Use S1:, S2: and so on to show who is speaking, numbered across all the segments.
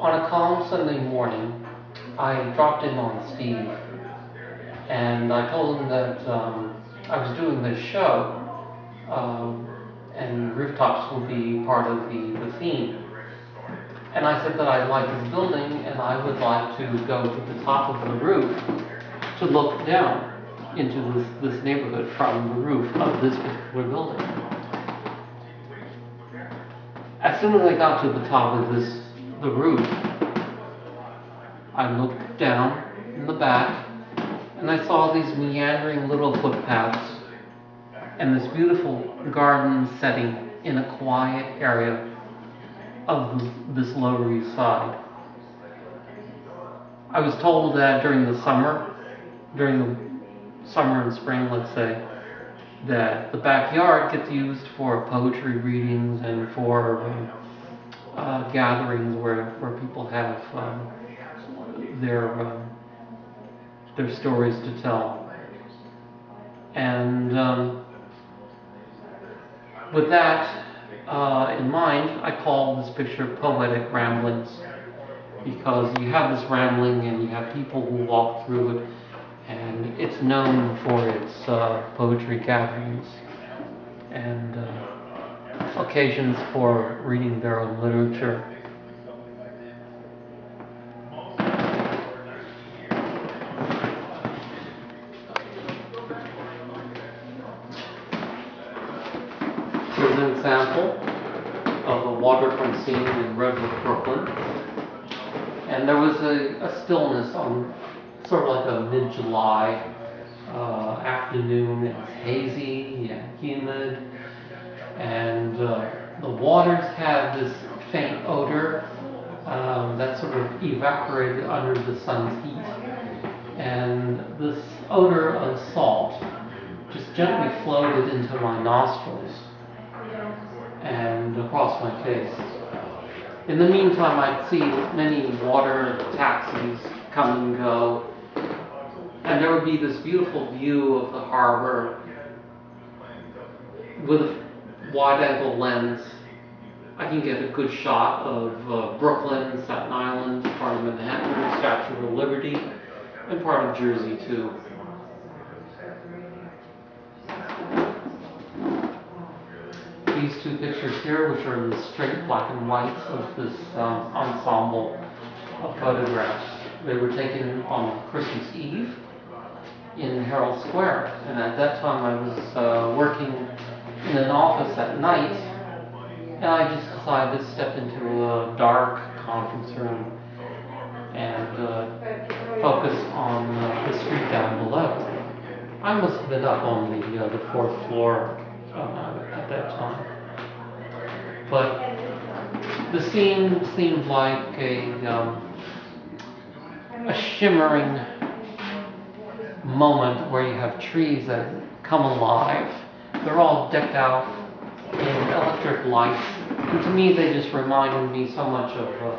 S1: On a calm Sunday morning, I dropped in on Steve, and I told him that I was doing this show, and Rooftops will be part of the theme. And I said that I like this building, and I would like to go to the top of the roof to look down into this neighborhood from the roof of this particular building. As soon as I got to the top of the roof, I looked down in the back, and I saw these meandering little footpaths and this beautiful garden setting in a quiet area of this Lower East Side. I was told that during the summer and spring, let's say, that the backyard gets used for poetry readings and for gatherings where people have their stories to tell. And with that in mind, I call this picture Poetic Ramblings, because you have this rambling and you have people who walk through it, and it's known for its poetry gatherings and occasions for reading their own literature. Here's an example of a waterfront scene in Redwood, Brooklyn. And there was a stillness on sort of like a mid-July afternoon. It's hazy and humid, and the waters had this faint odor that sort of evaporated under the sun's heat. And this odor of salt just gently floated into my nostrils and across my face. In the meantime, I'd see many water taxis come and go, and there would be this beautiful view of the harbor with a wide-angle lens. I can get a good shot of Brooklyn, Staten Island, part of Manhattan, Statue of Liberty, and part of Jersey too. These two pictures here, which are the straight black and whites of this ensemble of photographs, they were taken on Christmas Eve in Herald Square. And at that time I was working in an office at night, and I just decided to step into a dark conference room and focus on the street down below. I must have been up on the fourth floor at that time. But the scene seemed like a shimmering moment where you have trees that come alive. They're all decked out in electric lights. And to me, they just reminded me so much of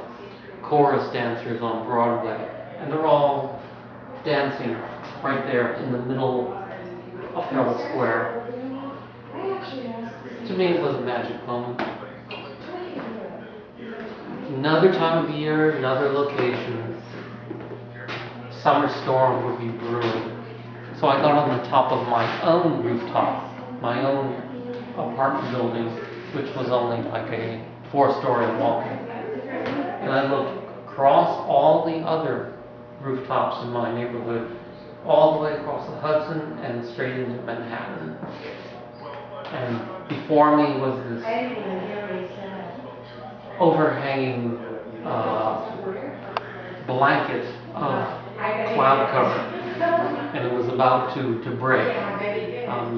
S1: chorus dancers on Broadway. And they're all dancing right there in the middle of Herald Square. To me, it was a magic moment. Another time of year, another location. Summer storm would be brewing. So I got on the top of my own rooftop, my own apartment building, which was only like a 4-story walk-in. And I looked across all the other rooftops in my neighborhood, all the way across the Hudson and straight into Manhattan. And before me was this overhanging blanket of cloud cover, and it was about to break.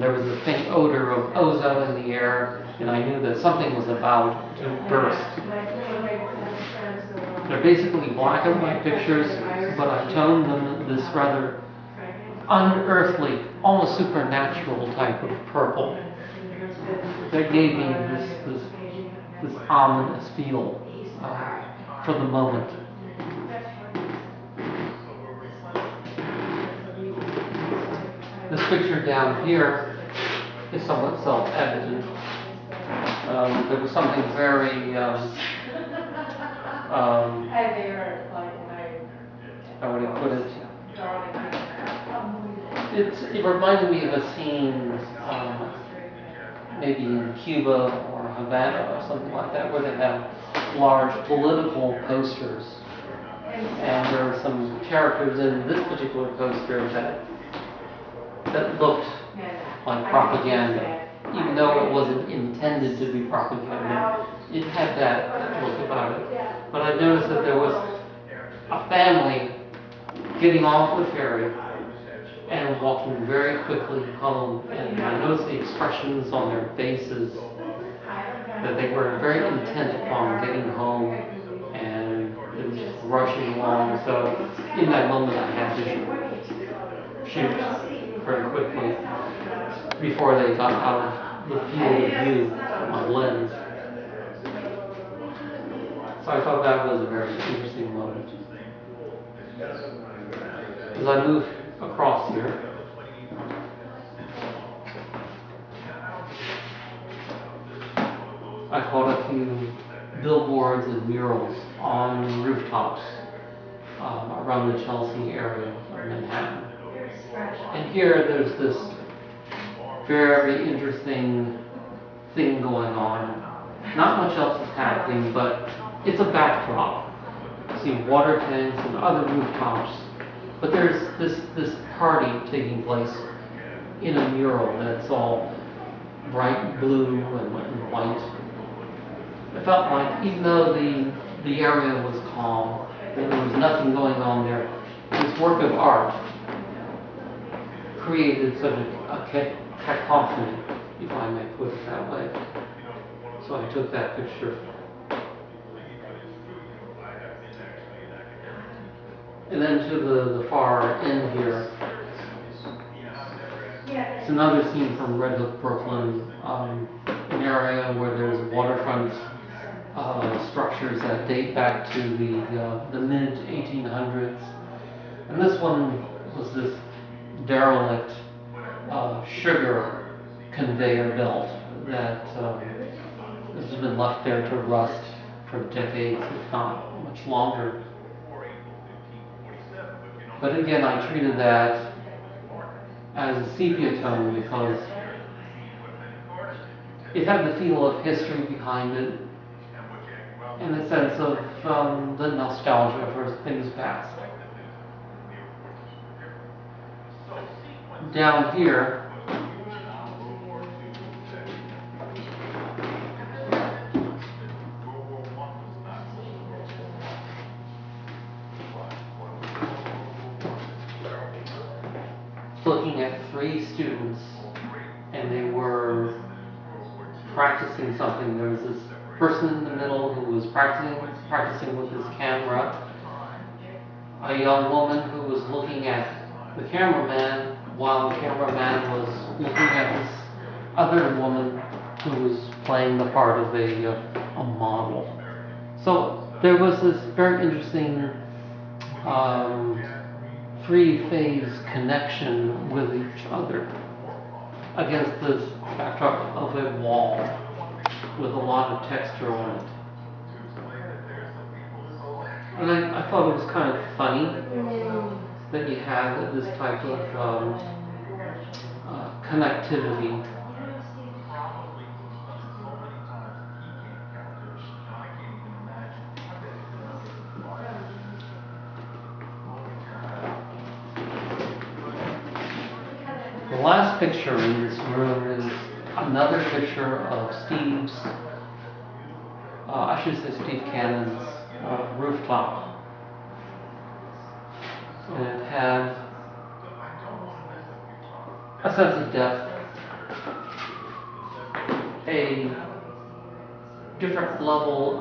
S1: There was a faint odor of ozone in the air, and I knew that something was about to burst. They're basically black and white pictures, but I toned them this rather unearthly, almost supernatural type of purple that gave me this ominous feel for the moment. This picture down here is somewhat self-evident. There was something very how would I put it? It reminded me of a scene, maybe in Cuba or Havana or something like that, where they have large political posters. And there are some characters in this particular poster that looked like propaganda, even though it wasn't intended to be propaganda. It had that look about it. But I noticed that there was a family getting off the ferry and walking very quickly home. And I noticed the expressions on their faces that they were very intent upon getting home, and they were just rushing along. So in that moment, I had to shoot very quickly before they got out of the field of view of my lens. So I thought that was a very interesting moment. As I move across here, I caught a few billboards and murals on rooftops around the Chelsea area of Manhattan. And here there's this very interesting thing going on. Not much else is happening, but it's a backdrop. You see water tanks and other rooftops, but there's this party taking place in a mural that's all bright blue and white. It felt like even though the area was calm, there was nothing going on there, this work of art created sort of a cacophony, if I may put it that way. So I took that picture. And then to the far end here, it's another scene from Red Hook, Brooklyn, an area where there's waterfront structures that date back to the mid 1800s. And this one was this derelict sugar conveyor belt that has been left there to rust for decades, if not much longer. But again, I treated that as a sepia tone because it had the feel of history behind it and the sense of the nostalgia for things past. Down here, looking at 3 students, and they were practicing something. There was this person in the middle who was practicing with his camera, a young woman who was looking at the cameraman while the cameraman was looking at this other woman who was playing the part of a model. So there was this very interesting 3-phase connection with each other against this backdrop of a wall with a lot of texture on it. And I thought it was kind of funny that you had this type of connectivity. The last picture in this room is another picture of Steve Cannon's rooftop. And it had a sense of depth, a different level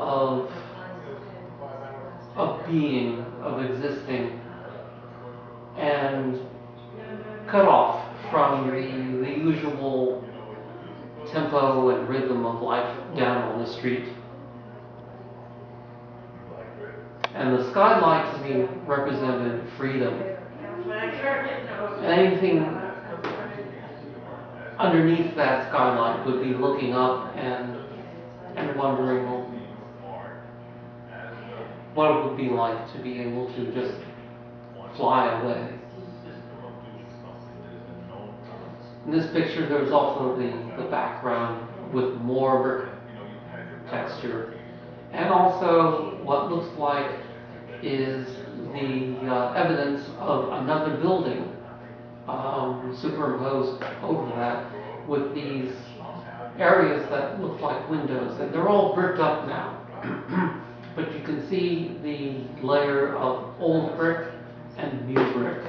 S1: of being, of existing, and cut off from the usual tempo and rhythm of life down on the street. And the skylight to me represented freedom. Anything underneath that skylight would be looking up and wondering, what it would be like to be able to just fly away. In this picture, there's also the background with more brick texture, and also what looks like is the evidence of another building superimposed over that with these areas that look like windows, and they're all bricked up now. But you can see the layer of old brick and new brick.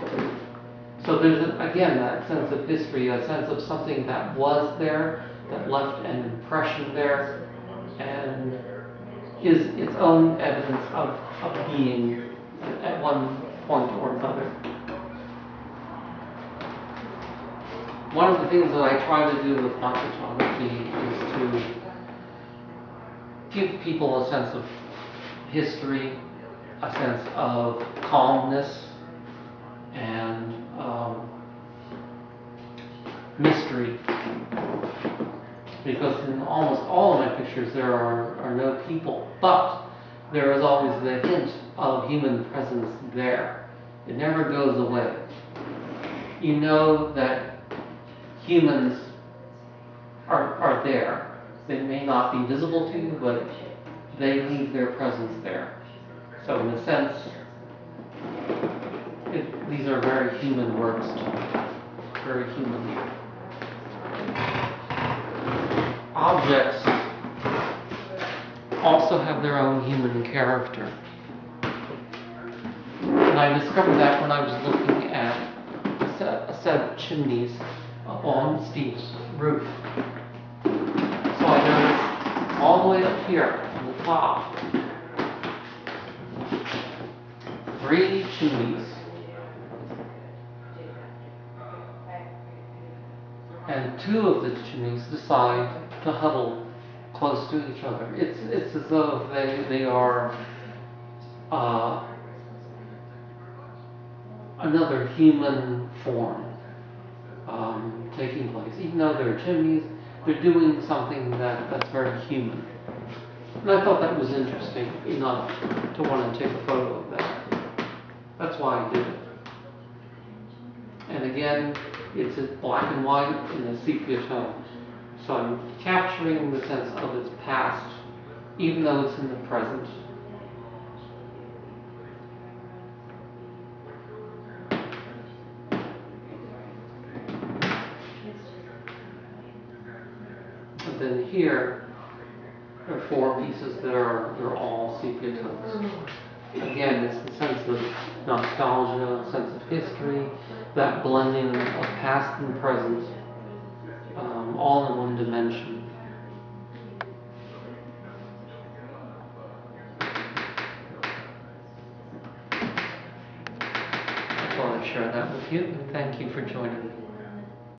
S1: So there's, again, that sense of history, a sense of something that was there, that left an impression there, and is its own evidence of being at one point or another. One of the things that I try to do with my photography is to give people a sense of history, a sense of calmness, and mystery. Because in almost all of my pictures there are no people, but there is always the hint of human presence there. It never goes away. You know that humans are there. They may not be visible to you, but they leave their presence there. So in a sense, these are very human works to me. Very human. Objects also have their own human character. And I discovered that when I was looking at a set of chimneys up on Steve's roof. So I noticed all the way up here on the top, 3 chimneys. And 2 of the chimneys decide to huddle close to each other. It's as though they are another human form taking place. Even though they're chimneys, they're doing something that's very human. And I thought that was interesting enough to want to take a photo of that. That's why I did it. And again, it's in black and white in a sepia tone. So I'm capturing the sense of its past, even though it's in the present. And then here, there are 4 pieces that they're all sepia tones. Again, it's the sense of nostalgia, sense of history, that blending of past and present, all in one dimension. I thought I'd share that with you, and thank you for joining me.